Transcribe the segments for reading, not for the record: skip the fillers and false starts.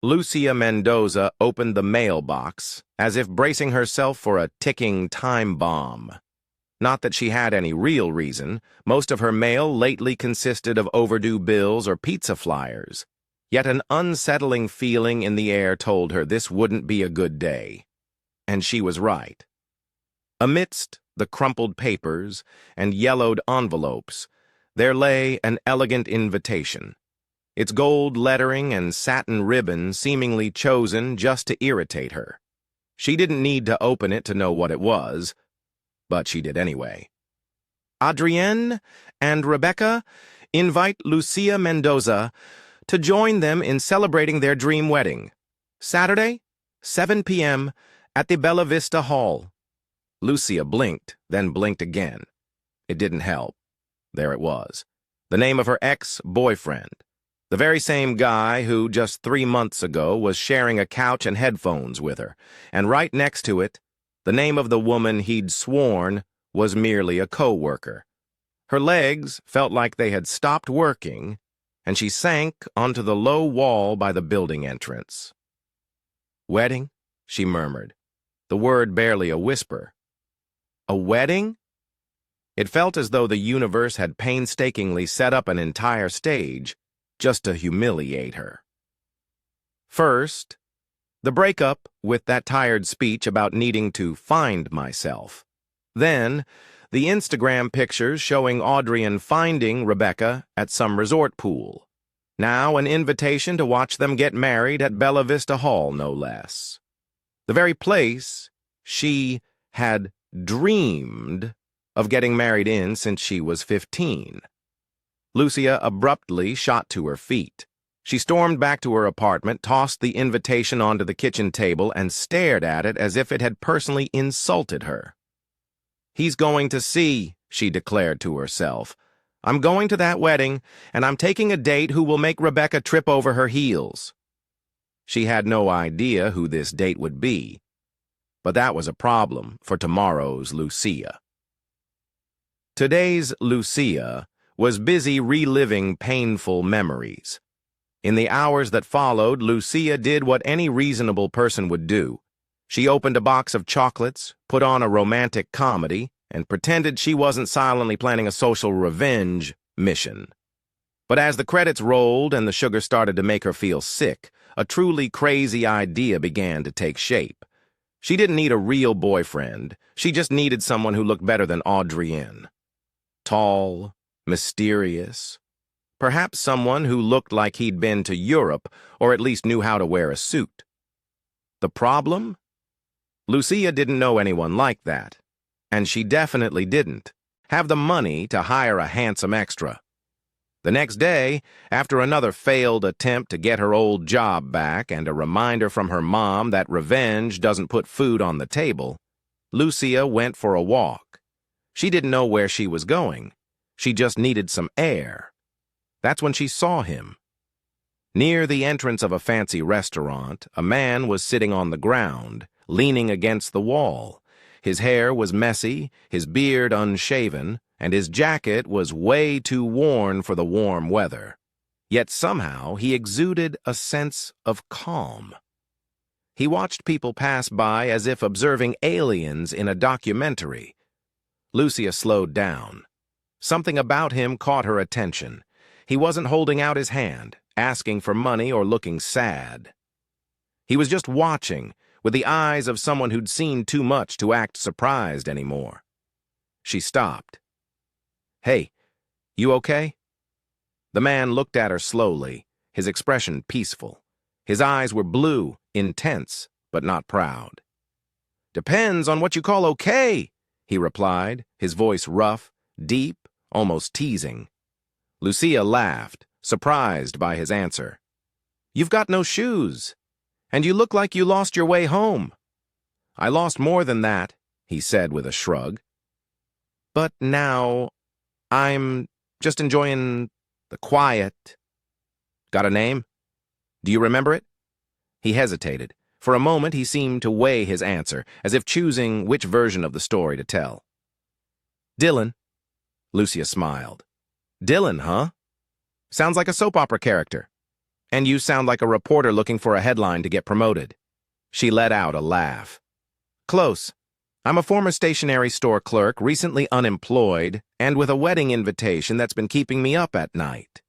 Lucia Mendoza opened the mailbox as if bracing herself for a ticking time bomb. Not that she had any real reason. Most of her mail lately consisted of overdue bills or pizza flyers. Yet an unsettling feeling in the air told her this wouldn't be a good day. And she was right. Amidst the crumpled papers and yellowed envelopes, there lay an elegant invitation. Its gold lettering and satin ribbon seemingly chosen just to irritate her. She didn't need to open it to know what it was, but she did anyway. Adrienne and Rebecca invite Lucia Mendoza to join them in celebrating their dream wedding. Saturday, 7 p.m. at the Bella Vista Hall. Lucia blinked, then blinked again. It didn't help. There it was. The name of her ex-boyfriend. The very same guy who, just 3 months ago, was sharing a couch and headphones with her. And right next to it, the name of the woman he'd sworn was merely a co-worker. Her legs felt like they had stopped working, and she sank onto the low wall by the building entrance. "Wedding?" she murmured, the word barely a whisper. A wedding? It felt as though the universe had painstakingly set up an entire stage just to humiliate her. First, the breakup with that tired speech about needing to find myself. Then, the Instagram pictures showing Adrienne finding Rebecca at some resort pool. Now an invitation to watch them get married at Bella Vista Hall, no less. The very place she had dreamed of getting married in since she was 15. Lucia abruptly shot to her feet. She stormed back to her apartment, tossed the invitation onto the kitchen table, and stared at it as if it had personally insulted her. "He's going to see," she declared to herself. "I'm going to that wedding, and I'm taking a date who will make Rebecca trip over her heels." She had no idea who this date would be, but that was a problem for tomorrow's Lucia. Today's Lucia was busy reliving painful memories. In the hours that followed, Lucia did what any reasonable person would do. She opened a box of chocolates, put on a romantic comedy, and pretended she wasn't silently planning a social revenge mission. But as the credits rolled and the sugar started to make her feel sick, a truly crazy idea began to take shape. She didn't need a real boyfriend. She just needed someone who looked better than Adrienne. Tall, mysterious, perhaps someone who looked like he'd been to Europe or at least knew how to wear a suit. The problem? Lucia didn't know anyone like that, and she definitely didn't have the money to hire a handsome extra. The next day, after another failed attempt to get her old job back and a reminder from her mom that revenge doesn't put food on the table, Lucia went for a walk. She didn't know where she was going. She just needed some air. That's when she saw him. Near the entrance of a fancy restaurant, a man was sitting on the ground, leaning against the wall. His hair was messy, his beard unshaven, and his jacket was way too worn for the warm weather. Yet somehow he exuded a sense of calm. He watched people pass by as if observing aliens in a documentary. Lucia slowed down. Something about him caught her attention. He wasn't holding out his hand, asking for money or looking sad. He was just watching, with the eyes of someone who'd seen too much to act surprised anymore. She stopped. "Hey, you okay?" The man looked at her slowly, his expression peaceful. His eyes were blue, intense, but not proud. "Depends on what you call okay," he replied, his voice rough, deep, almost teasing. Lucia laughed, surprised by his answer. "You've got no shoes, and you look like you lost your way home." "I lost more than that," he said with a shrug. "But now I'm just enjoying the quiet." "Got a name? Do you remember it?" He hesitated. For a moment he seemed to weigh his answer, as if choosing which version of the story to tell. "Dylan." Lucia smiled. "Dylan, huh? Sounds like a soap opera character." And you sound like a reporter looking for a headline to get promoted. She let out a laugh. Close. I'm a former stationery store clerk, recently unemployed, and with a wedding invitation that's been keeping me up at night.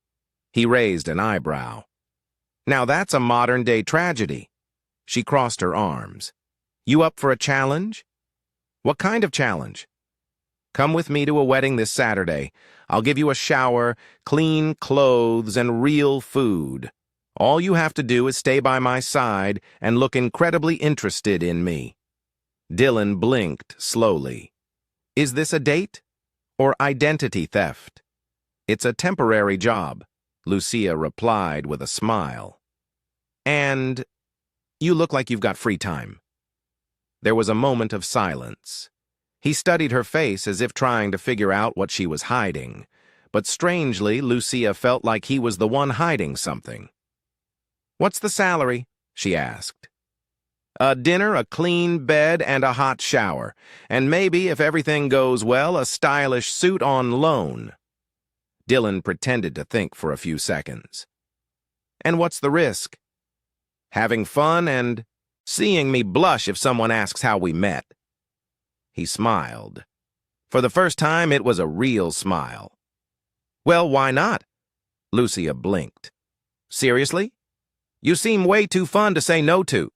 He raised an eyebrow. Now that's a modern-day tragedy. She crossed her arms. You up for a challenge? What kind of challenge? Come with me to a wedding this Saturday. I'll give you a shower, clean clothes, and real food. All you have to do is stay by my side and look incredibly interested in me. Dylan blinked slowly. Is this a date or identity theft? It's a temporary job, Lucia replied with a smile. And you look like you've got free time. There was a moment of silence. He studied her face as if trying to figure out what she was hiding, but strangely, Lucia felt like he was the one hiding something. What's the salary? She asked. A dinner, a clean bed, and a hot shower, and maybe, if everything goes well, a stylish suit on loan. Dylan pretended to think for a few seconds. And what's the risk? Having fun and seeing me blush if someone asks how we met. He smiled. For the first time, it was a real smile. Well, why not? Lucia blinked. Seriously? You seem way too fun to say no to.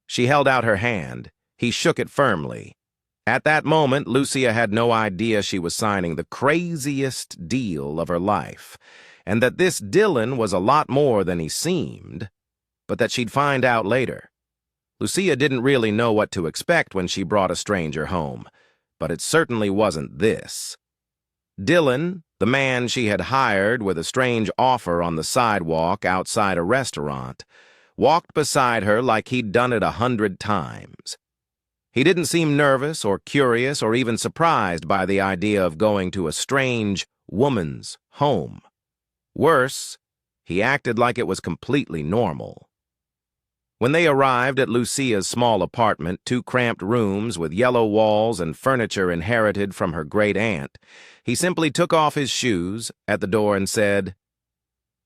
She held out her hand. He shook it firmly. At that moment, Lucia had no idea she was signing the craziest deal of her life, and that this Dylan was a lot more than he seemed, but that she'd find out later. Lucia didn't really know what to expect when she brought a stranger home, but it certainly wasn't this. Dylan, the man she had hired with a strange offer on the sidewalk outside a restaurant, walked beside her like he'd done it 100 times. He didn't seem nervous or curious or even surprised by the idea of going to a strange woman's home. Worse, he acted like it was completely normal. When they arrived at Lucia's small apartment, 2 cramped rooms with yellow walls and furniture inherited from her great-aunt, he simply took off his shoes at the door and said,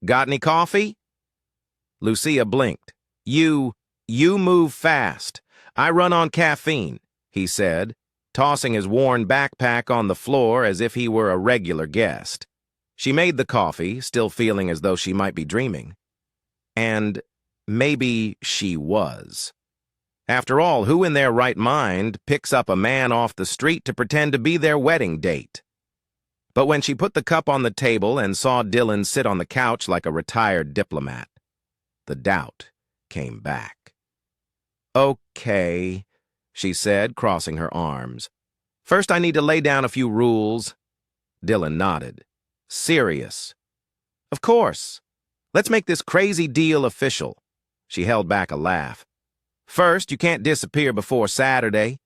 "Got any coffee?" Lucia blinked. You move fast. I run on caffeine," he said, tossing his worn backpack on the floor as if he were a regular guest. She made the coffee, still feeling as though she might be dreaming. And maybe she was. After all, who in their right mind picks up a man off the street to pretend to be their wedding date? But when she put the cup on the table and saw Dylan sit on the couch like a retired diplomat, the doubt came back. "Okay," she said, crossing her arms. "First I need to lay down a few rules." Dylan nodded. "Serious?" "Of course. Let's make this crazy deal official." She held back a laugh. "First, you can't disappear before Saturday.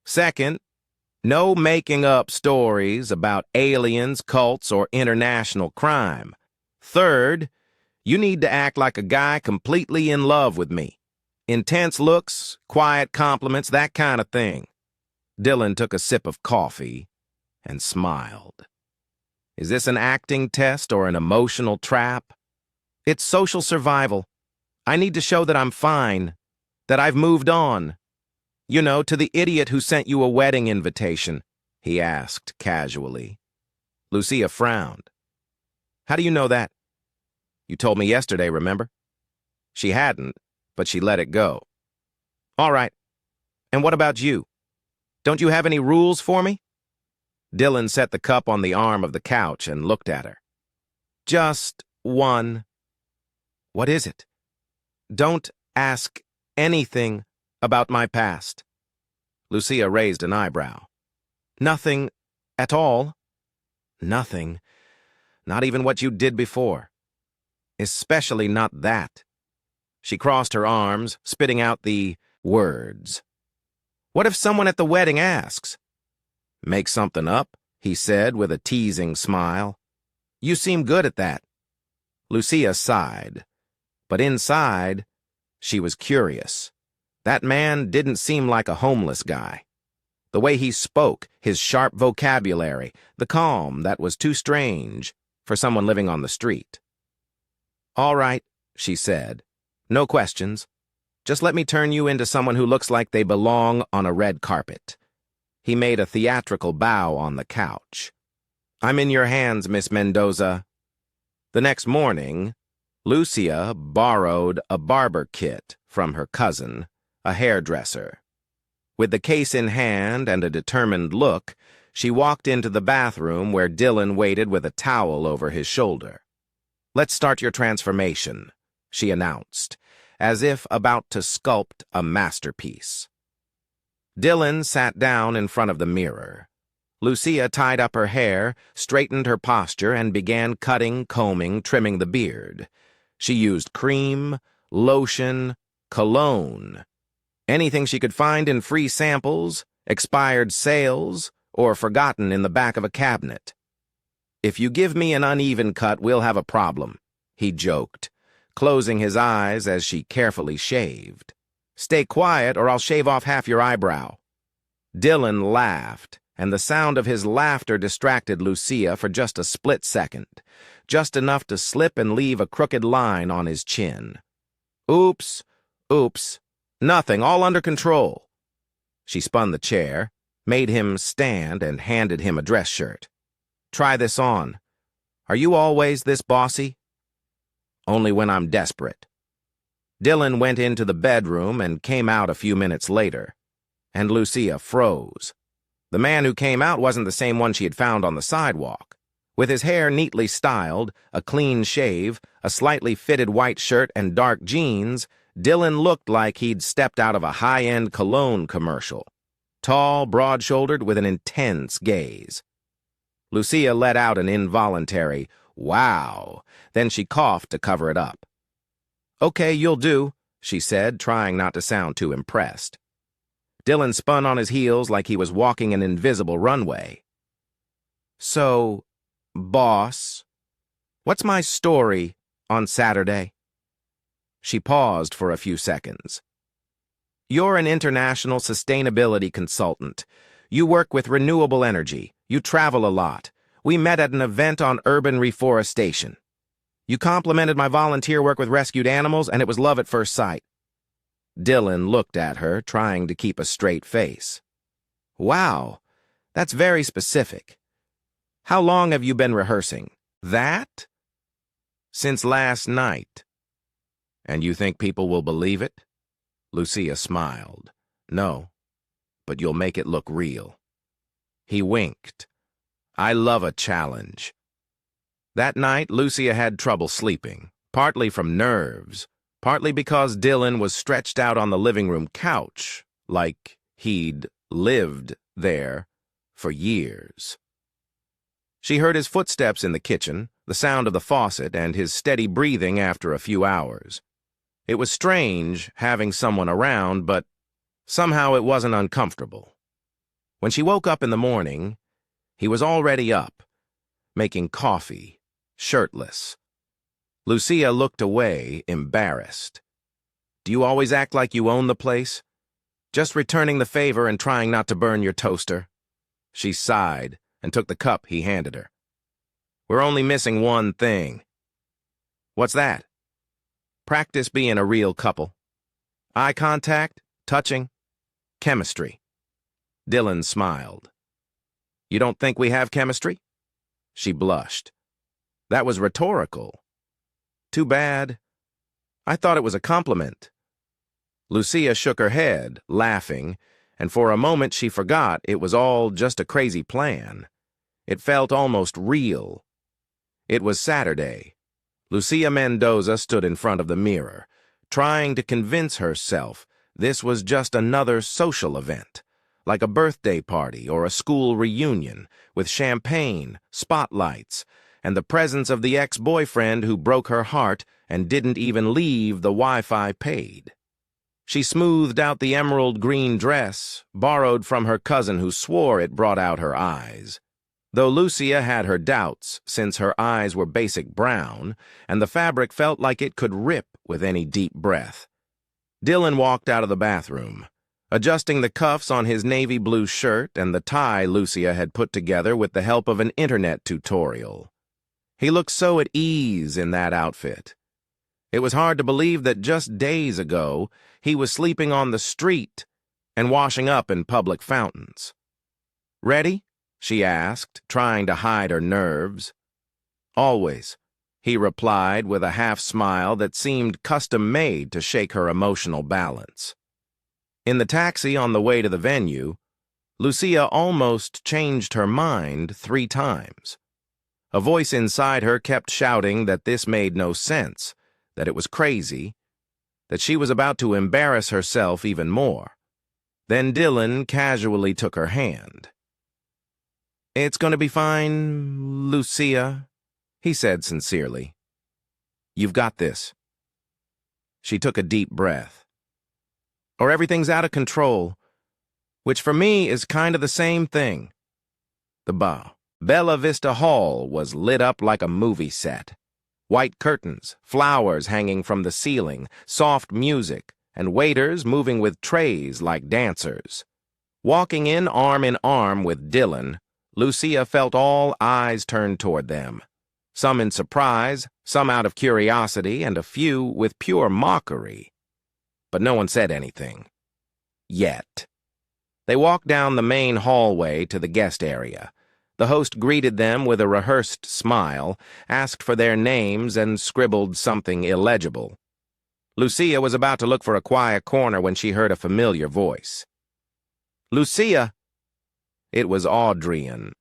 Second, no making up stories about aliens, cults, or international crime. Third, you need to act like a guy completely in love with me. Intense looks, quiet compliments, that kind of thing." Dylan took a sip of coffee and smiled. "Is this an acting test or an emotional trap?" "It's social survival. I need to show that I'm fine, that I've moved on. You know, to the idiot who sent you a wedding invitation," he asked casually. Lucia frowned. "How do you know that?" "You told me yesterday, remember?" She hadn't, but she let it go. "All right. And what about you? Don't you have any rules for me?" Dylan set the cup on the arm of the couch and looked at her. "Just one." "What is it?" "Don't ask anything about my past." Lucia raised an eyebrow. "Nothing at all?" "Nothing. Not even what you did before. Especially not that." She crossed her arms, spitting out the words. "What if someone at the wedding asks?" "Make something up," he said with a teasing smile. "You seem good at that." Lucia sighed. But inside, she was curious. That man didn't seem like a homeless guy. The way he spoke, his sharp vocabulary, the calm that was too strange for someone living on the street. "All right," she said. "No questions. Just let me turn you into someone who looks like they belong on a red carpet." He made a theatrical bow on the couch. "I'm in your hands, Miss Mendoza." The next morning, Lucia borrowed a barber kit from her cousin, a hairdresser. With the case in hand and a determined look, she walked into the bathroom where Dylan waited with a towel over his shoulder. "Let's start your transformation," she announced, as if about to sculpt a masterpiece. Dylan sat down in front of the mirror. Lucia tied up her hair, straightened her posture, and began cutting, combing, trimming the beard. She used cream, lotion, cologne, anything she could find in free samples, expired sales, or forgotten in the back of a cabinet. "If you give me an uneven cut, we'll have a problem," he joked, closing his eyes as she carefully shaved. "Stay quiet or I'll shave off half your eyebrow." Dylan laughed, and the sound of his laughter distracted Lucia for just a split second, just enough to slip and leave a crooked line on his chin. "Oops, oops, nothing, all under control." She spun the chair, made him stand, and handed him a dress shirt. "Try this on. Are you always this bossy?" "Only when I'm desperate." Dylan went into the bedroom and came out a few minutes later, and Lucia froze. The man who came out wasn't the same one she had found on the sidewalk. With his hair neatly styled, a clean shave, a slightly fitted white shirt, and dark jeans, Dylan looked like he'd stepped out of a high-end cologne commercial. Tall, broad-shouldered, with an intense gaze. Lucia let out an involuntary, "Wow," then she coughed to cover it up. "Okay, you'll do," she said, trying not to sound too impressed. Dylan spun on his heels like he was walking an invisible runway. "So, boss, what's my story on Saturday?" She paused for a few seconds. "You're an international sustainability consultant. You work with renewable energy. You travel a lot. We met at an event on urban reforestation. You complimented my volunteer work with rescued animals, and it was love at first sight." Dylan looked at her, trying to keep a straight face. "Wow, that's very specific. How long have you been rehearsing?" "That?" "Since last night." "And you think people will believe it?" Lucia smiled. "No, but you'll make it look real." He winked. "I love a challenge." That night, Lucia had trouble sleeping, partly from nerves, partly because Dylan was stretched out on the living room couch, like he'd lived there for years. She heard his footsteps in the kitchen, the sound of the faucet, and his steady breathing after a few hours. It was strange having someone around, but somehow it wasn't uncomfortable. When she woke up in the morning, he was already up, making coffee, shirtless. Lucia looked away, embarrassed. "Do you always act like you own the place? Just returning the favor and trying not to burn your toaster?" She sighed and took the cup he handed her. "We're only missing one thing." "What's that?" "Practice being a real couple. Eye contact, touching, chemistry." Dylan smiled. "You don't think we have chemistry?" She blushed. "That was rhetorical." "Too bad. I thought it was a compliment." Lucia shook her head, laughing, and for a moment she forgot it was all just a crazy plan. It felt almost real. It was Saturday. Lucia Mendoza stood in front of the mirror, trying to convince herself this was just another social event, like a birthday party or a school reunion, with champagne, spotlights, and the presence of the ex-boyfriend who broke her heart and didn't even leave the Wi-Fi paid. She smoothed out the emerald green dress, borrowed from her cousin who swore it brought out her eyes. Though Lucia had her doubts, since her eyes were basic brown, and the fabric felt like it could rip with any deep breath. Dylan walked out of the bathroom, adjusting the cuffs on his navy blue shirt and the tie Lucia had put together with the help of an internet tutorial. He looked so at ease in that outfit. It was hard to believe that just days ago he was sleeping on the street and washing up in public fountains. "Ready?" she asked, trying to hide her nerves. "Always," he replied with a half-smile that seemed custom-made to shake her emotional balance. In the taxi on the way to the venue, Lucia almost changed her mind 3 times. A voice inside her kept shouting that this made no sense, that it was crazy, that she was about to embarrass herself even more. Then Dylan casually took her hand. "It's going to be fine, Lucia," he said sincerely. "You've got this." She took a deep breath. "Or everything's out of control, which for me is kind of the same thing." The Bella Vista Hall was lit up like a movie set. White curtains, flowers hanging from the ceiling, soft music, and waiters moving with trays like dancers. Walking in arm with Dylan, Lucia felt all eyes turned toward them. Some in surprise, some out of curiosity, and a few with pure mockery. But no one said anything. Yet. They walked down the main hallway to the guest area. The host greeted them with a rehearsed smile, asked for their names, and scribbled something illegible. Lucia was about to look for a quiet corner when she heard a familiar voice. "Lucia!" It was Adrian.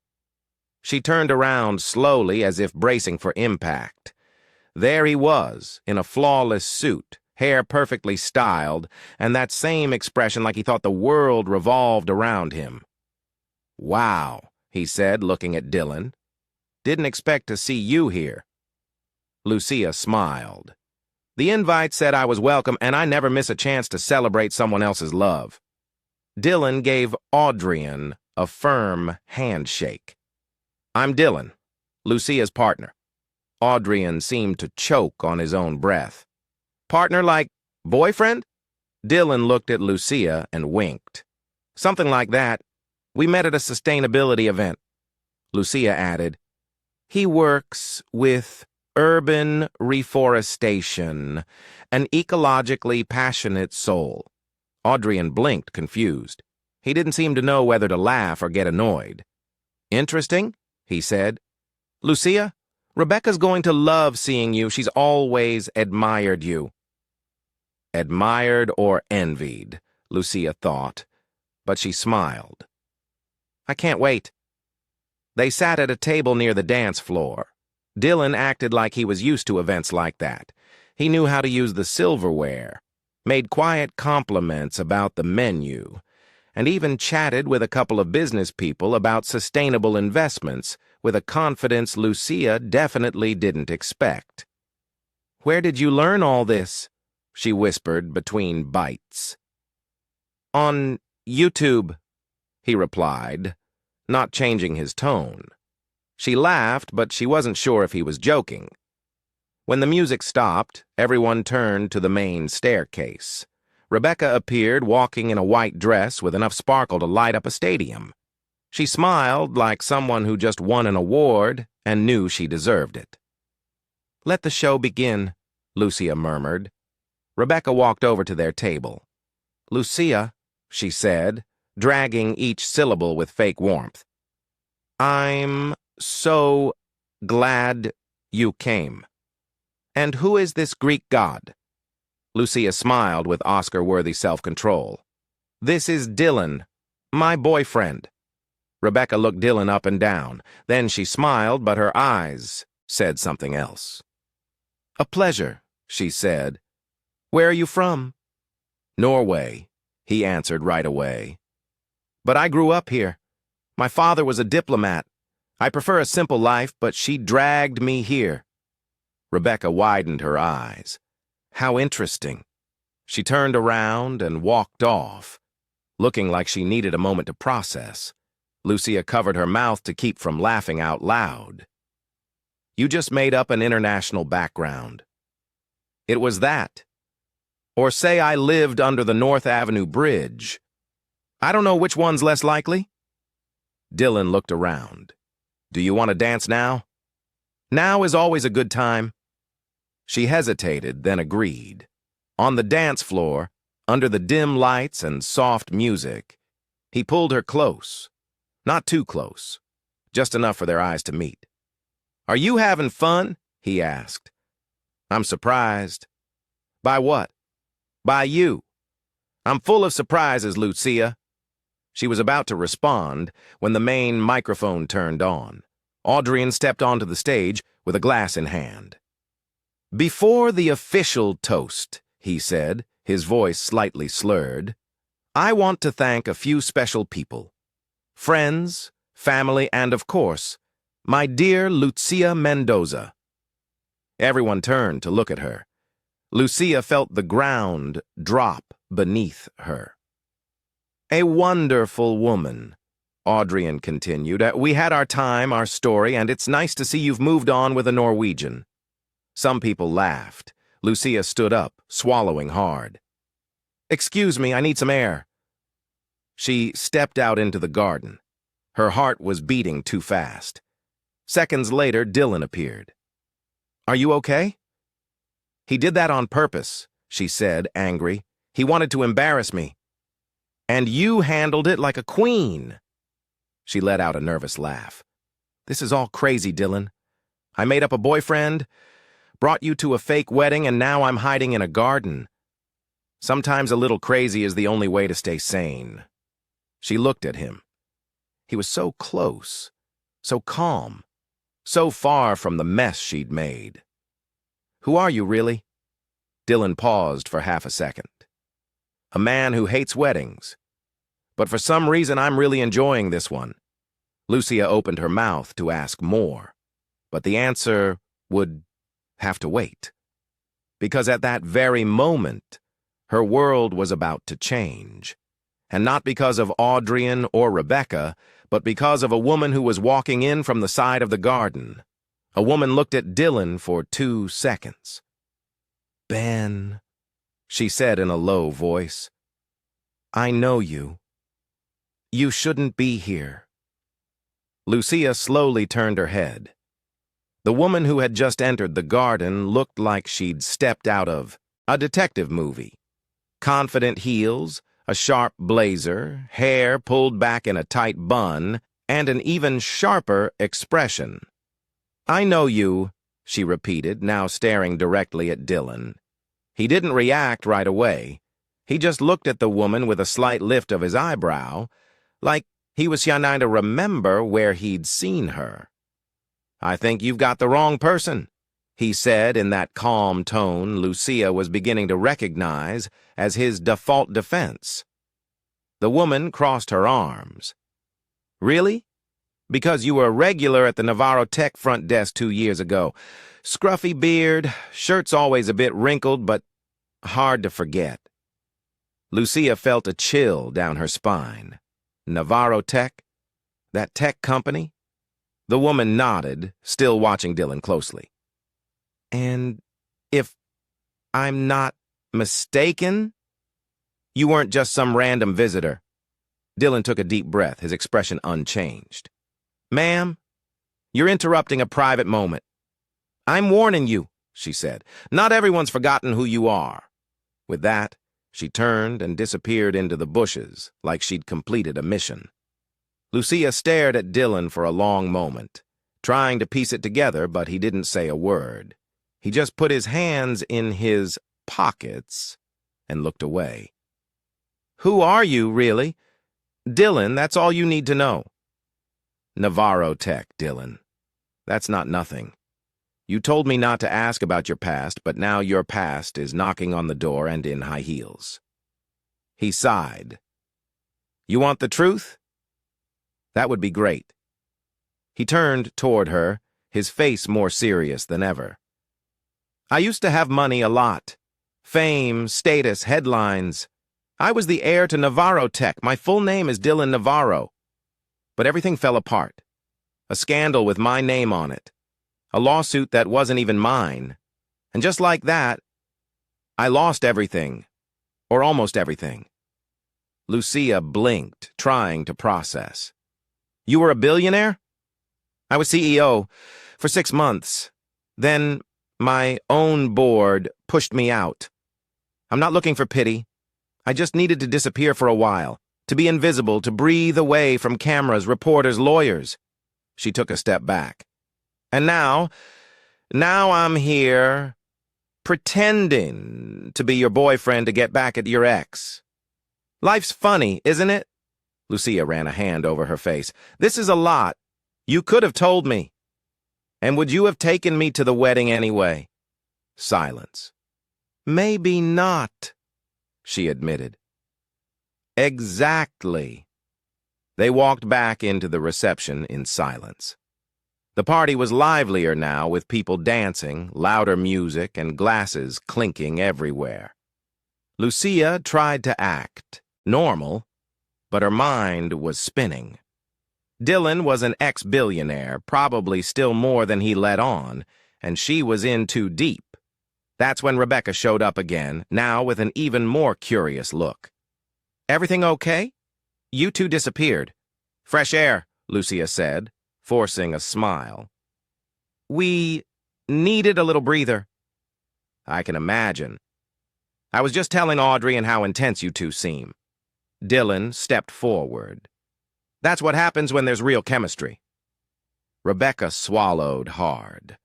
She turned around slowly as if bracing for impact. There he was, in a flawless suit, hair perfectly styled, and that same expression like he thought the world revolved around him. "Wow," he said, looking at Dylan. "Didn't expect to see you here." Lucia smiled. "The invite said I was welcome, and I never miss a chance to celebrate someone else's love." Dylan gave Adrian a firm handshake. "I'm Dylan, Lucia's partner." Adrian seemed to choke on his own breath. "Partner like boyfriend?" Dylan looked at Lucia and winked. "Something like that. We met at a sustainability event." Lucia added, "He works with urban reforestation, an ecologically passionate soul." Adrian blinked, confused. He didn't seem to know whether to laugh or get annoyed. "Interesting," he said. "Lucia, Rebecca's going to love seeing you. She's always admired you." Admired or envied, Lucia thought, but she smiled. "I can't wait." They sat at a table near the dance floor. Dylan acted like he was used to events like that. He knew how to use the silverware, made quiet compliments about the menu, and even chatted with a couple of business people about sustainable investments with a confidence Lucia definitely didn't expect. "Where did you learn all this?" she whispered between bites. "On YouTube," he replied, not changing his tone. She laughed, but she wasn't sure if he was joking. When the music stopped, everyone turned to the main staircase. Rebecca appeared walking in a white dress with enough sparkle to light up a stadium. She smiled like someone who just won an award and knew she deserved it. "Let the show begin," Lucia murmured. Rebecca walked over to their table. "Lucia," she said, dragging each syllable with fake warmth, "I'm so glad you came. And who is this Greek god?" Lucia smiled with Oscar-worthy self-control. "This is Dylan, my boyfriend." Rebecca looked Dylan up and down. Then she smiled, but her eyes said something else. "A pleasure," she said. "Where are you from?" "Norway," he answered right away. "But I grew up here. My father was a diplomat. I prefer a simple life, but she dragged me here." Rebecca widened her eyes. "How interesting." She turned around and walked off, looking like she needed a moment to process. Lucia covered her mouth to keep from laughing out loud. "You just made up an international background." "It was that. Or say I lived under the North Avenue Bridge. I don't know which one's less likely." Dylan looked around. "Do you want to dance now?" "Now is always a good time." She hesitated, then agreed. On the dance floor, under the dim lights and soft music, he pulled her close. Not too close, just enough for their eyes to meet. "Are you having fun?" he asked. "I'm surprised." "By what?" "By you." "I'm full of surprises, Lucia." She was about to respond when the main microphone turned on. Adrian stepped onto the stage with a glass in hand. "Before the official toast," he said, his voice slightly slurred, "I want to thank a few special people. Friends, family, and, of course, my dear Lucia Mendoza." Everyone turned to look at her. Lucia felt the ground drop beneath her. "A wonderful woman," Adrian continued. "We had our time, our story, and it's nice to see you've moved on with a Norwegian." Some people laughed. Lucia stood up, swallowing hard. "Excuse me, I need some air." She stepped out into the garden. Her heart was beating too fast. Seconds later, Dylan appeared. "Are you okay?" "He did that on purpose," she said, angry. "He wanted to embarrass me." "And you handled it like a queen." She let out a nervous laugh. "This is all crazy, Dylan. I made up a boyfriend, brought you to a fake wedding, and now I'm hiding in a garden. Sometimes a little crazy is the only way to stay sane." She looked at him. He was so close, so calm, so far from the mess she'd made. "Who are you, really?" Dylan paused for half a second. "A man who hates weddings. But for some reason, I'm really enjoying this one." Lucia opened her mouth to ask more, but the answer would have to wait. Because at that very moment, her world was about to change. And not because of Adrian or Rebecca, but because of a woman who was walking in from the side of the garden. A woman looked at Dylan for 2 seconds. "Ben," she said in a low voice, "I know you. You shouldn't be here." Lucia slowly turned her head. The woman who had just entered the garden looked like she'd stepped out of a detective movie. Confident heels, a sharp blazer, hair pulled back in a tight bun, and an even sharper expression. "I know you," she repeated, now staring directly at Dylan. He didn't react right away. He just looked at the woman with a slight lift of his eyebrow, like he was trying to remember where he'd seen her. "I think you've got the wrong person," he said in that calm tone Lucia was beginning to recognize as his default defense. The woman crossed her arms. "Really? Because you were a regular at the Navarro Tech front desk 2 years ago. Scruffy beard, shirt's always a bit wrinkled, but hard to forget." Lucia felt a chill down her spine. Navarro Tech? That tech company? The woman nodded, still watching Dylan closely. "And if I'm not mistaken, you weren't just some random visitor." Dylan took a deep breath, his expression unchanged. "Ma'am, you're interrupting a private moment." "I'm warning you," she said. "Not everyone's forgotten who you are." With that, she turned and disappeared into the bushes like she'd completed a mission. Lucia stared at Dylan for a long moment, trying to piece it together, but he didn't say a word. He just put his hands in his pockets and looked away. "Who are you, really?" "Dylan, that's all you need to know." "Navarro Tech, Dylan. That's not nothing. You told me not to ask about your past, but now your past is knocking on the door and in high heels." He sighed. "You want the truth? That would be great." He turned toward her, his face more serious than ever. "I used to have money a lot. Fame, status, headlines. I was the heir to Navarro Tech. My full name is Dylan Navarro. But everything fell apart. A scandal with my name on it. A lawsuit that wasn't even mine. And just like that, I lost everything. Or almost everything." Lucia blinked, trying to process. "You were a billionaire?" "I was CEO for 6 months. Then My own board pushed me out. I'm not looking for pity. I just needed to disappear for a while, to be invisible, to breathe away from cameras, reporters, lawyers. She took a step back. And now I'm here, pretending to be your boyfriend to get back at your ex. Life's funny, isn't it? Lucia ran a hand over her face. This is a lot. You could have told me. And would you have taken me to the wedding anyway? Silence. Maybe not, she admitted. Exactly. They walked back into the reception in silence. The party was livelier now, with people dancing, louder music, and glasses clinking everywhere. Lucia tried to act normal, but her mind was spinning. Dylan was an ex-billionaire, probably still more than he let on, and she was in too deep. That's when Rebecca showed up again, now with an even more curious look. Everything okay? You two disappeared. Fresh air, Lucia said, forcing a smile. We needed a little breather. I can imagine. I was just telling Audrey and how intense you two seem. Dylan stepped forward. That's what happens when there's real chemistry. Rebecca swallowed hard.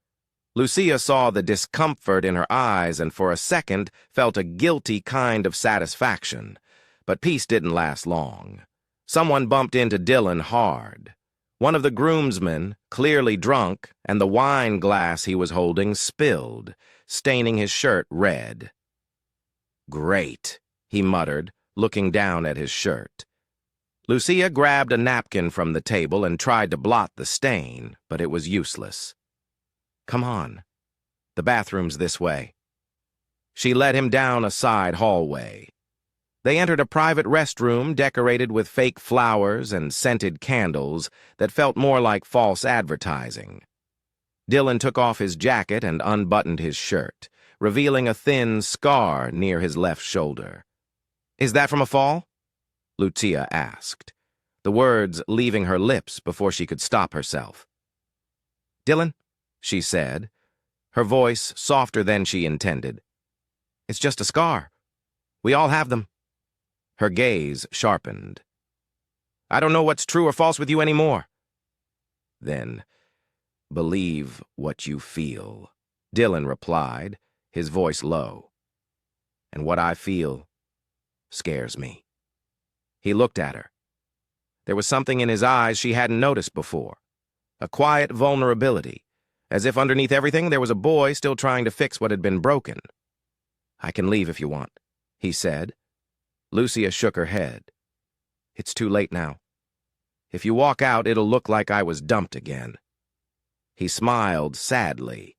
Lucia saw the discomfort in her eyes and for a second felt a guilty kind of satisfaction. But peace didn't last long. Someone bumped into Dylan hard. One of the groomsmen, clearly drunk, and the wine glass he was holding spilled, staining his shirt red. Great, he muttered, looking down at his shirt. Lucia grabbed a napkin from the table and tried to blot the stain, but it was useless. Come on. The bathroom's this way. She led him down a side hallway. They entered a private restroom decorated with fake flowers and scented candles that felt more like false advertising. Dylan took off his jacket and unbuttoned his shirt, revealing a thin scar near his left shoulder. Is that from a fall? Lucia asked, the words leaving her lips before she could stop herself. Dylan, she said, her voice softer than she intended. It's just a scar. We all have them. Her gaze sharpened. I don't know what's true or false with you anymore. Then, believe what you feel, Dylan replied, his voice low. And what I feel scares me. He looked at her. There was something in his eyes she hadn't noticed before, a quiet vulnerability, as if underneath everything there was a boy still trying to fix what had been broken. I can leave if you want, he said. Lucia shook her head. It's too late now. If you walk out, it'll look like I was dumped again. He smiled sadly.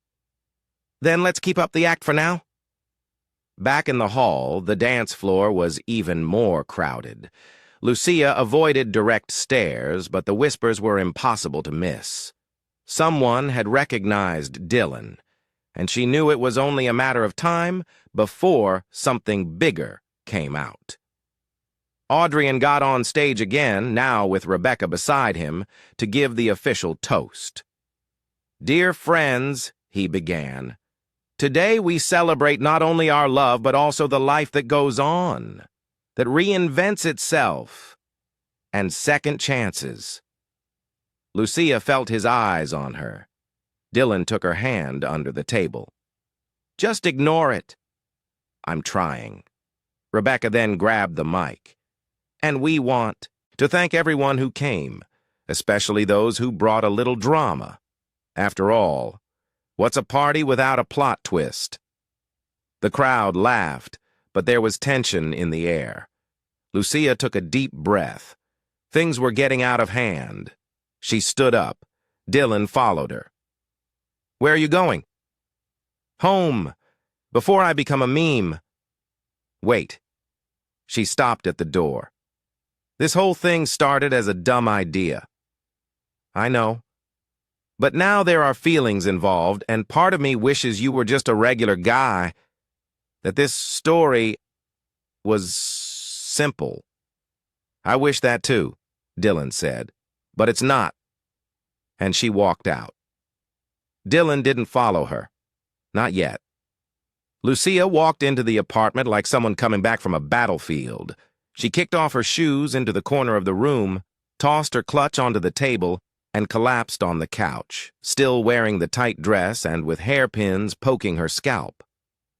Then let's keep up the act for now. Back in the hall, the dance floor was even more crowded. Lucia avoided direct stares, but the whispers were impossible to miss. Someone had recognized Dylan, and she knew it was only a matter of time before something bigger came out. Audrey got on stage again, now with Rebecca beside him, to give the official toast. Dear friends, he began, today we celebrate not only our love but also the life that goes on, that reinvents itself, and second chances. Lucia felt his eyes on her. Dylan took her hand under the table. Just ignore it. I'm trying. Rebecca then grabbed the mic. And we want to thank everyone who came, especially those who brought a little drama. After all, what's a party without a plot twist? The crowd laughed, but there was tension in the air. Lucia took a deep breath. Things were getting out of hand. She stood up. Dylan followed her. Where are you going? Home, before I become a meme. Wait. She stopped at the door. This whole thing started as a dumb idea. I know. But now there are feelings involved, and part of me wishes you were just a regular guy, that this story was simple. I wish that too, Dylan said, but it's not. And she walked out. Dylan didn't follow her. Not yet. Lucia walked into the apartment like someone coming back from a battlefield. She kicked off her shoes into the corner of the room, tossed her clutch onto the table, and collapsed on the couch, still wearing the tight dress and with hairpins poking her scalp.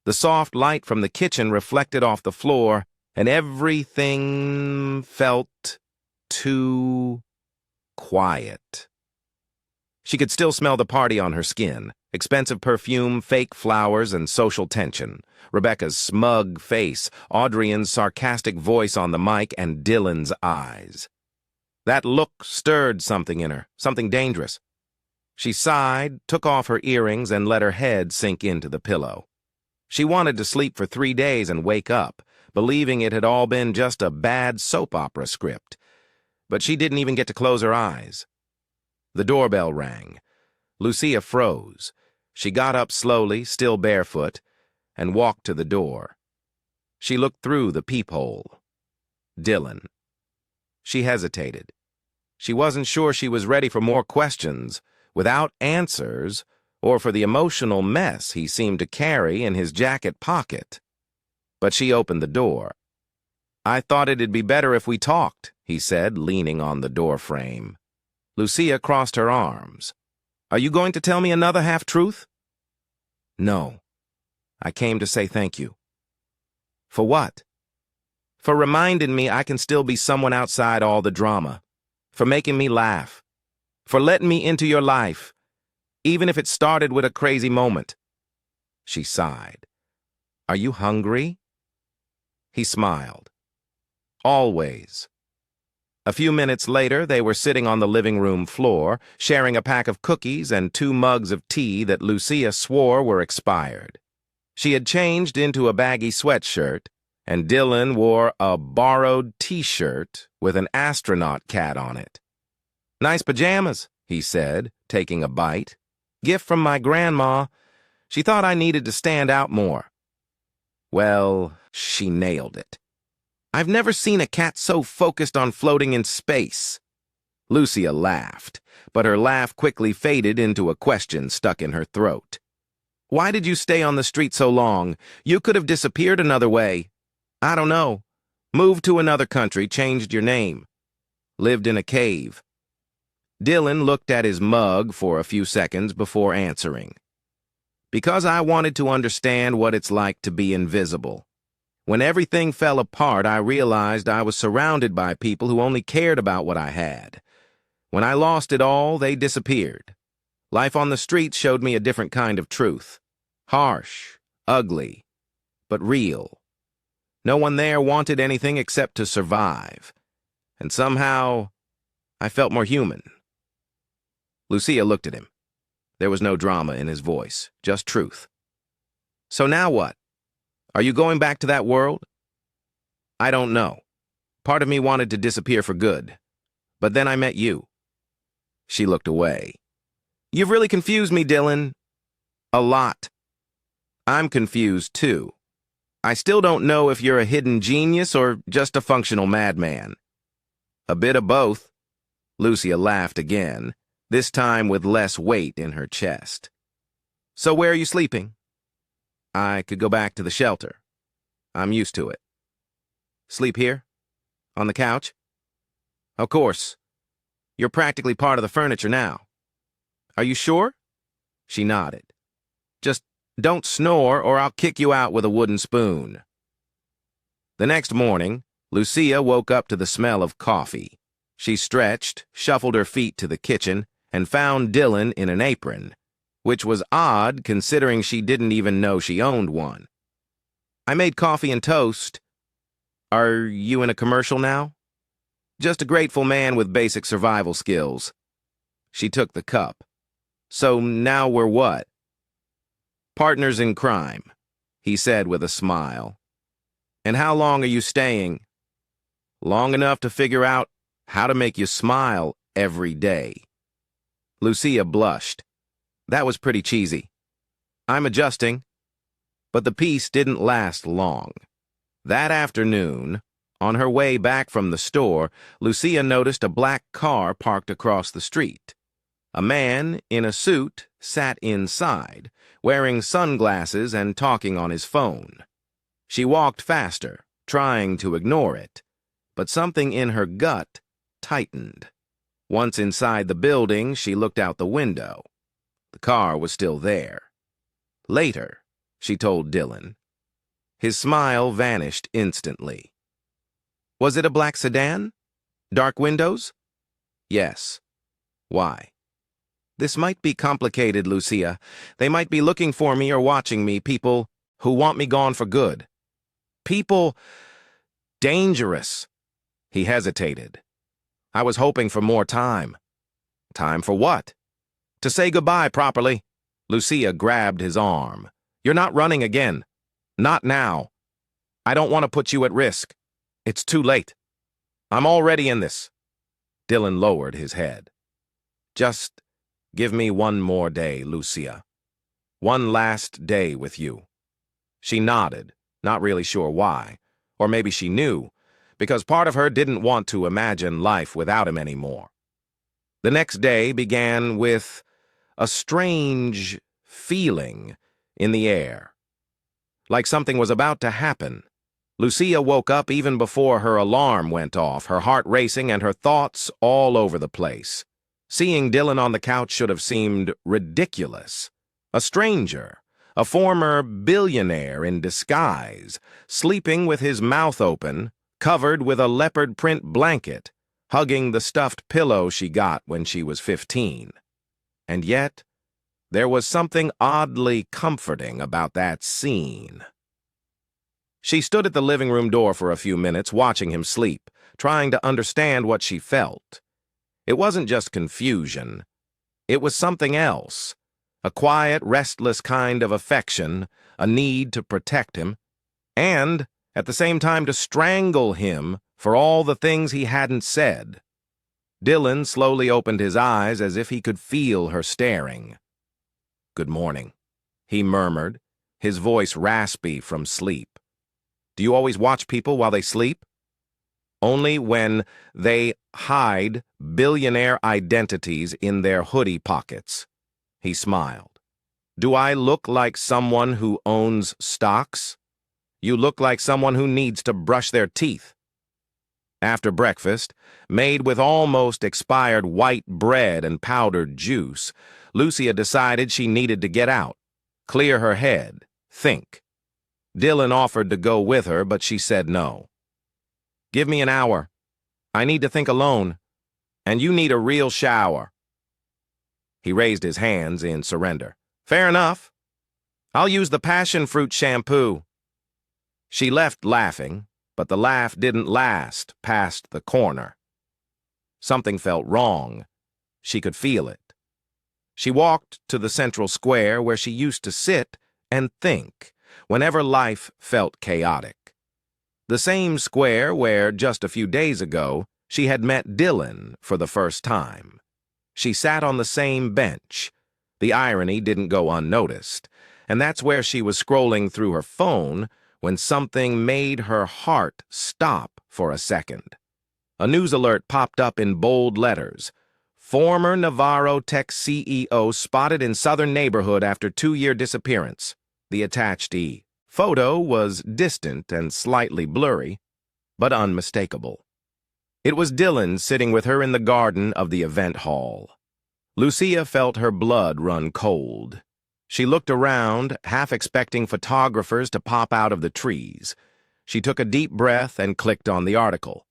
The soft light from the kitchen reflected off the floor, and everything felt too quiet. She could still smell the party on her skin. Expensive perfume, fake flowers, and social tension. Rebecca's smug face, Audrian's sarcastic voice on the mic, and Dylan's eyes. That look stirred something in her, something dangerous. She sighed, took off her earrings, and let her head sink into the pillow. She wanted to sleep for 3 days and wake up, believing it had all been just a bad soap opera script. But she didn't even get to close her eyes. The doorbell rang. Lucia froze. She got up slowly, still barefoot, and walked to the door. She looked through the peephole. Dylan. She hesitated. She wasn't sure she was ready for more questions, without answers, or for the emotional mess he seemed to carry in his jacket pocket. But she opened the door. "I thought it'd be better if we talked," he said, leaning on the door frame. Lucia crossed her arms. "Are you going to tell me another half-truth?" "No. I came to say thank you." "For what?" "For reminding me I can still be someone outside all the drama. For making me laugh. For letting me into your life, even if it started with a crazy moment." She sighed. "Are you hungry?" He smiled. "Always." A few minutes later, they were sitting on the living room floor, sharing a pack of cookies and 2 mugs of tea that Lucia swore were expired. She had changed into a baggy sweatshirt, and Dylan wore a borrowed t-shirt with an astronaut cat on it. "Nice pajamas," he said, taking a bite. "Gift from my grandma. She thought I needed to stand out more." Well, she nailed it. "I've never seen a cat so focused on floating in space." Lucia laughed, but her laugh quickly faded into a question stuck in her throat. "Why did you stay on the street so long? You could have disappeared another way." "I don't know. Moved to another country, changed your name. Lived in a cave." Dylan looked at his mug for a few seconds before answering. "Because I wanted to understand what it's like to be invisible. When everything fell apart, I realized I was surrounded by people who only cared about what I had. When I lost it all, they disappeared. Life on the streets showed me a different kind of truth. Harsh, ugly, but real. No one there wanted anything except to survive. And somehow, I felt more human." Lucia looked at him. There was no drama in his voice, just truth. "So now what? Are you going back to that world?" "I don't know. Part of me wanted to disappear for good. But then I met you." She looked away. "You've really confused me, Dylan." "A lot." "I'm confused, too. I still don't know if you're a hidden genius or just a functional madman." "A bit of both." Lucia laughed again, this time with less weight in her chest. "So where are you sleeping?" "I could go back to the shelter. I'm used to it." "Sleep here? On the couch?" "Of course. You're practically part of the furniture now." "Are you sure?" She nodded. "Just don't snore or I'll kick you out with a wooden spoon." The next morning, Lucia woke up to the smell of coffee. She stretched, shuffled her feet to the kitchen, and found Dylan in an apron, which was odd considering she didn't even know she owned one. "I made coffee and toast." "Are you in a commercial now?" "Just a grateful man with basic survival skills." She took the cup. "So now we're what?" "Partners in crime," he said with a smile. "And how long are you staying?" "Long enough to figure out how to make you smile every day." Lucia blushed. That was pretty cheesy. "I'm adjusting." But the peace didn't last long. That afternoon, on her way back from the store, Lucia noticed a black car parked across the street. A man in a suit sat inside, wearing sunglasses and talking on his phone. She walked faster, trying to ignore it, but something in her gut tightened. Once inside the building, she looked out the window. The car was still there. Later, she told Dylan. His smile vanished instantly. Was it a black sedan? Dark windows? Yes. Why? This might be complicated, Lucia. They might be looking for me or watching me, people who want me gone for good. People dangerous. He hesitated. I was hoping for more time. Time for what? To say goodbye properly. Lucia grabbed his arm. You're not running again. Not now. I don't want to put you at risk. It's too late. I'm already in this. Dylan lowered his head. Just give me one more day, Lucia. One last day with you. She nodded, not really sure why. Or maybe she knew, because part of her didn't want to imagine life without him anymore. The next day began with a strange feeling in the air. Like something was about to happen. Lucia woke up even before her alarm went off, her heart racing and her thoughts all over the place. Seeing Dylan on the couch should have seemed ridiculous. A stranger, a former billionaire in disguise, sleeping with his mouth open, covered with a leopard print blanket, hugging the stuffed pillow she got when she was 15. And yet, there was something oddly comforting about that scene. She stood at the living room door for a few minutes, watching him sleep, trying to understand what she felt. It wasn't just confusion. It was something else. A quiet, restless kind of affection, a need to protect him, and, at the same time, to strangle him for all the things he hadn't said. Dylan slowly opened his eyes as if he could feel her staring. "Good morning," he murmured, his voice raspy from sleep. "Do you always watch people while they sleep?" "Only when they hide billionaire identities in their hoodie pockets." He smiled. "Do I look like someone who owns stocks? You look like someone who needs to brush their teeth." After breakfast, made with almost expired white bread and powdered juice, Lucia decided she needed to get out, clear her head, think. Dylan offered to go with her, but she said no. "Give me an hour. I need to think alone. And you need a real shower." He raised his hands in surrender. "Fair enough. I'll use the passion fruit shampoo." She left laughing, but the laugh didn't last past the corner. Something felt wrong. She could feel it. She walked to the central square where she used to sit and think whenever life felt chaotic. The same square where, just a few days ago, she had met Dylan for the first time. She sat on the same bench. The irony didn't go unnoticed, and that's where she was scrolling through her phone when something made her heart stop for a second. A news alert popped up in bold letters. "Former Navarro Tech CEO spotted in southern neighborhood after 2-year disappearance." The attached photo was distant and slightly blurry, but unmistakable. It was Dylan sitting with her in the garden of the event hall. Lucia felt her blood run cold. She looked around, half expecting photographers to pop out of the trees. She took a deep breath and clicked on the article.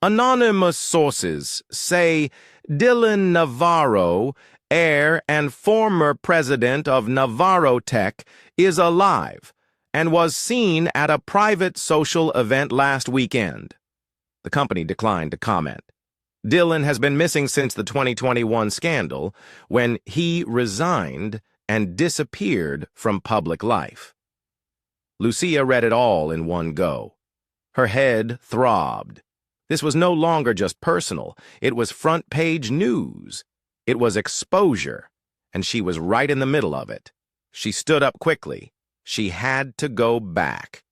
Anonymous sources say Dylan Navarro, heir and former president of Navarro Tech, is alive and was seen at a private social event last weekend. The company declined to comment. Dylan has been missing since the 2021 scandal, when he resigned and disappeared from public life. Lucia read it all in one go. Her head throbbed. This was no longer just personal. It was front-page news. It was exposure, and she was right in the middle of it. She stood up quickly. She had to go back.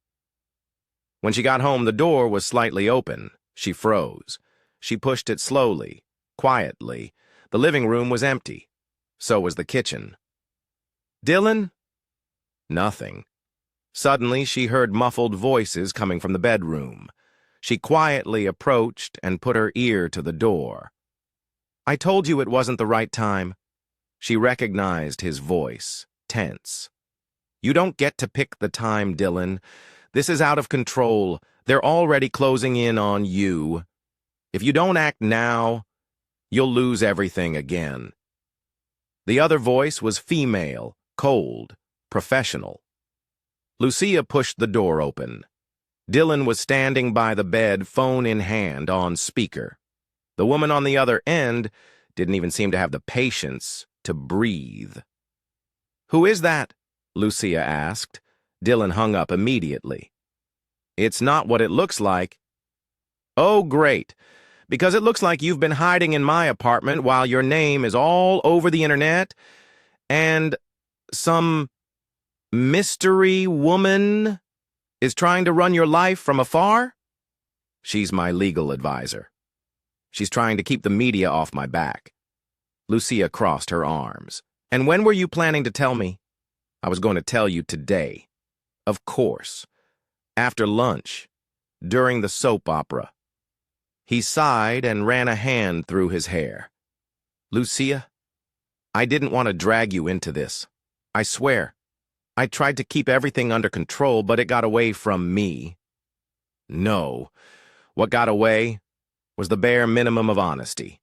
When she got home, the door was slightly open. She froze. She pushed it slowly, quietly. The living room was empty. So was the kitchen. "Dylan?" Nothing. Suddenly, she heard muffled voices coming from the bedroom. She quietly approached and put her ear to the door. "I told you it wasn't the right time." She recognized his voice, tense. "You don't get to pick the time, Dylan. This is out of control. They're already closing in on you. If you don't act now, you'll lose everything again." The other voice was female, cold, professional. Lucia pushed the door open. Dylan was standing by the bed, phone in hand, on speaker. The woman on the other end didn't even seem to have the patience to breathe. "Who is that?" Lucia asked. Dylan hung up immediately. "It's not what it looks like." "Oh, great. Because it looks like you've been hiding in my apartment while your name is all over the internet, and some mystery woman is trying to run your life from afar?" "She's my legal advisor. She's trying to keep the media off my back." Lucia crossed her arms. "And when were you planning to tell me?" "I was going to tell you today. Of course. After lunch. During the soap opera." He sighed and ran a hand through his hair. "Lucia, I didn't want to drag you into this. I swear. I tried to keep everything under control, but it got away from me." "No. What got away was the bare minimum of honesty.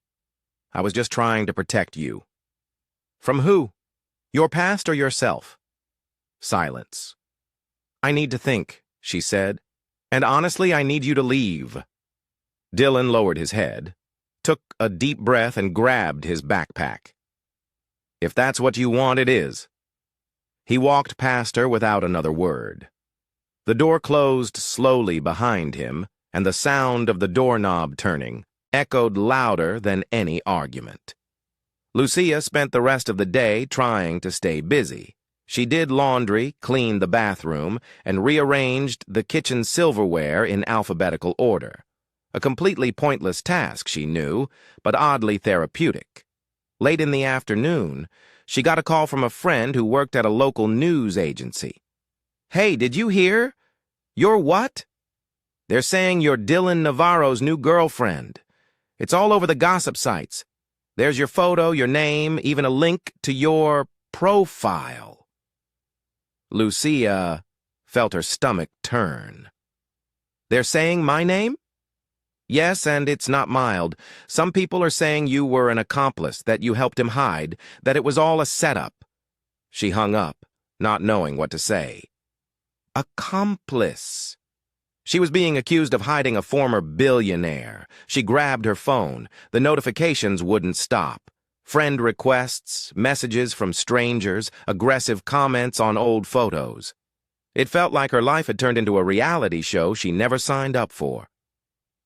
I was just trying to protect you." "From who? Your past or yourself?" Silence. "I need to think," she said. "And honestly, I need you to leave." Dylan lowered his head, took a deep breath, and grabbed his backpack. "If that's what you want, it is." He walked past her without another word. The door closed slowly behind him, and the sound of the doorknob turning echoed louder than any argument. Lucia spent the rest of the day trying to stay busy. She did laundry, cleaned the bathroom, and rearranged the kitchen silverware in alphabetical order. A completely pointless task, she knew, but oddly therapeutic. Late in the afternoon, she got a call from a friend who worked at a local news agency. "Hey, did you hear? You're what? They're saying you're Dylan Navarro's new girlfriend. It's all over the gossip sites. There's your photo, your name, even a link to your profile." Lucia felt her stomach turn. "They're saying my name?" "Yes, and it's not mild. Some people are saying you were an accomplice, that you helped him hide, that it was all a setup." She hung up, not knowing what to say. Accomplice. She was being accused of hiding a former billionaire. She grabbed her phone. The notifications wouldn't stop. Friend requests, messages from strangers, aggressive comments on old photos. It felt like her life had turned into a reality show she never signed up for.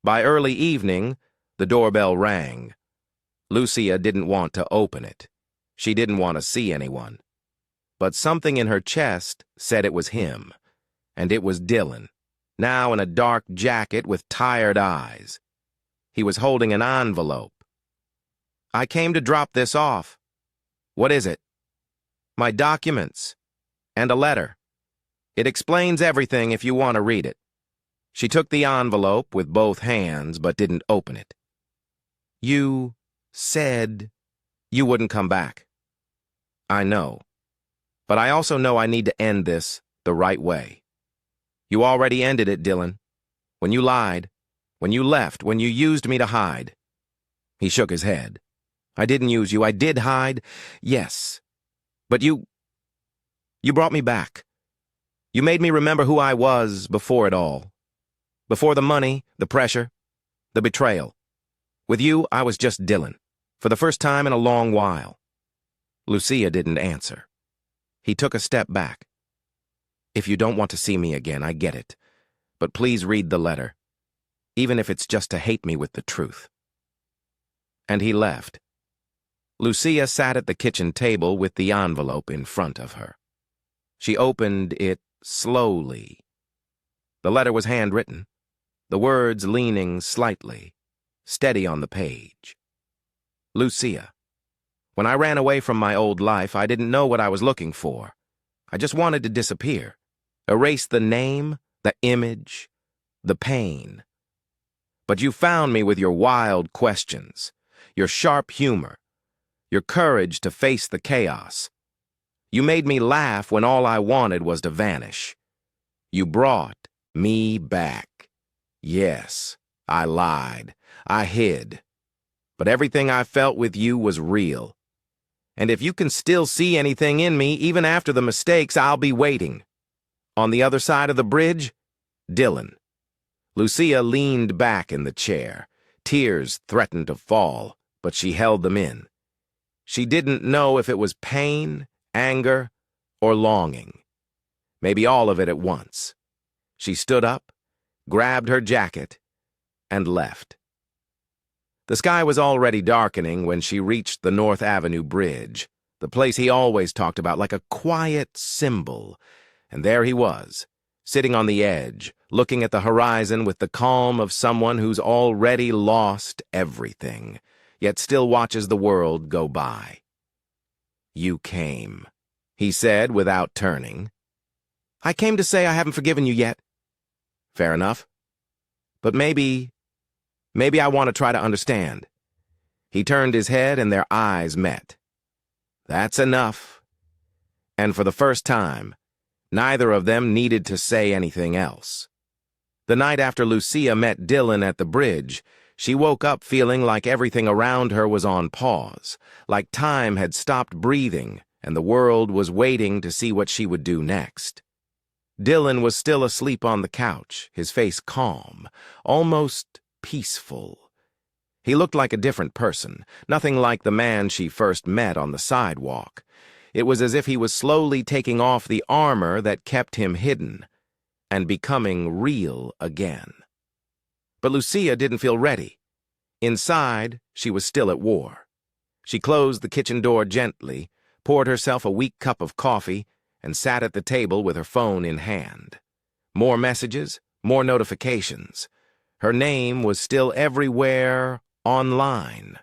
By early evening, the doorbell rang. Lucia didn't want to open it. She didn't want to see anyone. But something in her chest said it was him. And it was Dylan, now in a dark jacket with tired eyes. He was holding an envelope. "I came to drop this off." "What is it?" "My documents. And a letter. It explains everything if you want to read it." She took the envelope with both hands, but didn't open it. "You said you wouldn't come back." "I know. But I also know I need to end this the right way." "You already ended it, Dylan. When you lied, when you left, when you used me to hide." He shook his head. "I didn't use you. I did hide. Yes. But you brought me back. You made me remember who I was before it all. Before the money, the pressure, the betrayal. With you, I was just Dylan, for the first time in a long while." Lucia didn't answer. He took a step back. "If you don't want to see me again, I get it. But please read the letter, even if it's just to hate me with the truth." And he left. Lucia sat at the kitchen table with the envelope in front of her. She opened it slowly. The letter was handwritten, the words leaning slightly, steady on the page. "Lucia, When I ran away from my old life, I didn't know what I was looking for. I just wanted to disappear. Erase the name, the image, the pain. But you found me with your wild questions, your sharp humor, your courage to face the chaos. You made me laugh when all I wanted was to vanish. You brought me back. Yes, I lied. I hid. But everything I felt with you was real. And if you can still see anything in me, even after the mistakes, I'll be waiting. On the other side of the bridge, Dylan. Lucia leaned back in the chair. Tears threatened to fall, but she held them in. She didn't know if it was pain, anger, or longing. Maybe all of it at once. She stood up, grabbed her jacket, and left. The sky was already darkening when she reached the North Avenue Bridge, the place he always talked about like a quiet symbol. And there he was, sitting on the edge, looking at the horizon with the calm of someone who's already lost everything, yet still watches the world go by. "You came," he said without turning. "I came to say I haven't forgiven you yet." "Fair enough. But maybe I want to try to understand." He turned his head and their eyes met. That's enough. And for the first time, neither of them needed to say anything else. The night after Lucia met Dylan at the bridge, she woke up feeling like everything around her was on pause, like time had stopped breathing and the world was waiting to see what she would do next. Dylan was still asleep on the couch, his face calm, almost peaceful. He looked like a different person, nothing like the man she first met on the sidewalk. It was as if he was slowly taking off the armor that kept him hidden and becoming real again. But Lucia didn't feel ready. Inside, she was still at war. She closed the kitchen door gently, poured herself a weak cup of coffee, and sat at the table with her phone in hand. More messages, more notifications. Her name was still everywhere online.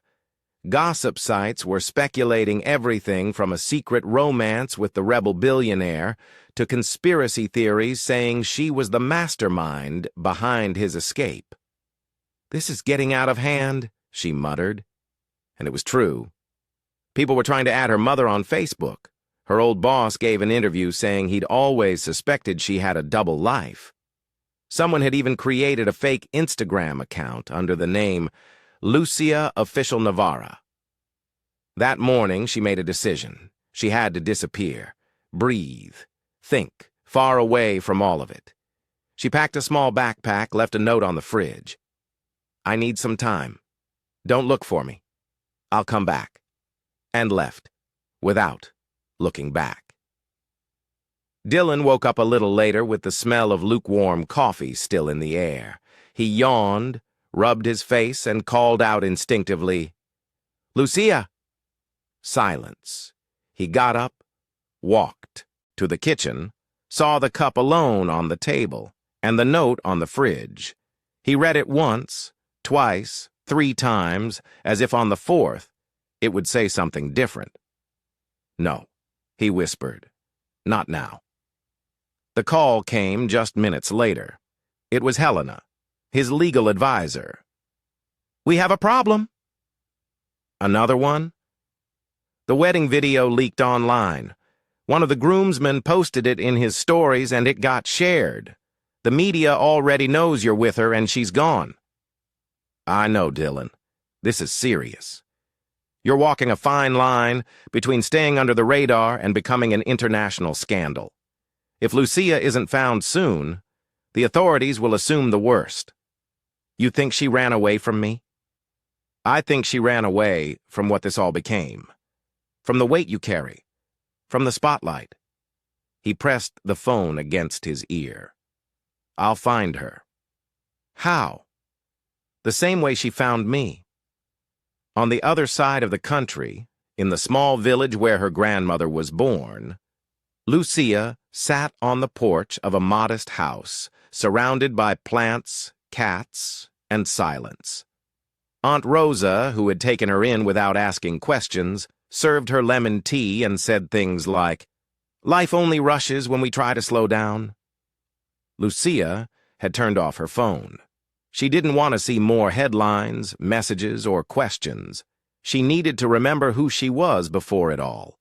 Gossip sites were speculating everything from a secret romance with the rebel billionaire to conspiracy theories saying she was the mastermind behind his escape. "This is getting out of hand," she muttered. And it was true. People were trying to add her mother on Facebook. Her old boss gave an interview saying he'd always suspected she had a double life. Someone had even created a fake Instagram account under the name Lucia Official Navarra. That morning, she made a decision. She had to disappear, breathe, think, far away from all of it. She packed a small backpack, left a note on the fridge. "I need some time. Don't look for me. I'll come back." And left, without looking back. Dylan woke up a little later with the smell of lukewarm coffee still in the air. He yawned, rubbed his face, and called out instinctively, "Lucia!" Silence. He got up, walked to the kitchen, saw the cup alone on the table, and the note on the fridge. He read it once, twice, 3 times, as if on the 4th, it would say something different. "No," he whispered. "Not now." The call came just minutes later. It was Helena, his legal advisor. "We have a problem." "Another one?" The wedding video leaked online. One of the groomsmen posted it in his stories and it got shared. "The media already knows you're with her and she's gone." "I know, Dylan. This is serious. You're walking a fine line between staying under the radar and becoming an international scandal. If Lucia isn't found soon, the authorities will assume the worst. You think she ran away from me? I think she ran away from what this all became. From the weight you carry. From the spotlight." He pressed the phone against his ear. "I'll find her." "How?" "The same way she found me. On the other side of the country, in the small village where her grandmother was born, Lucia sat on the porch of a modest house, surrounded by plants, cats, and silence. Aunt Rosa, who had taken her in without asking questions, served her lemon tea, and said things like, "Life only rushes when we try to slow down." Lucia had turned off her phone. She didn't want to see more headlines, messages, or questions. She needed to remember who she was before it all.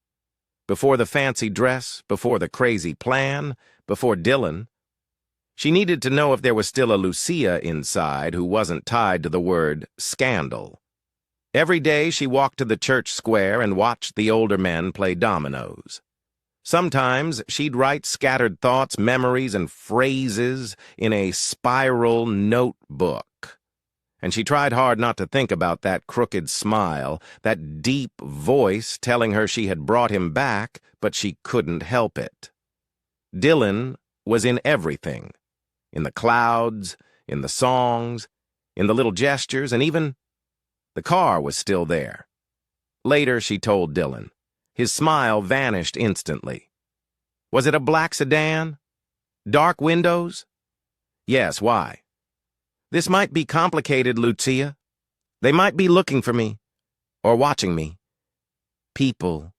Before the fancy dress, before the crazy plan, before Dylan. She needed to know if there was still a Lucia inside who wasn't tied to the word scandal. Every day she walked to the church square and watched the older men play dominoes. Sometimes she'd write scattered thoughts, memories, and phrases in a spiral notebook. And she tried hard not to think about that crooked smile, that deep voice telling her she had brought him back, but she couldn't help it. Dylan was in everything. In the clouds, in the songs, in the little gestures, and even the car was still there. Later, she told Dylan. His smile vanished instantly. Was it a black sedan? Dark windows? Yes, why? This might be complicated, Lucia. They might be looking for me, or watching me. People,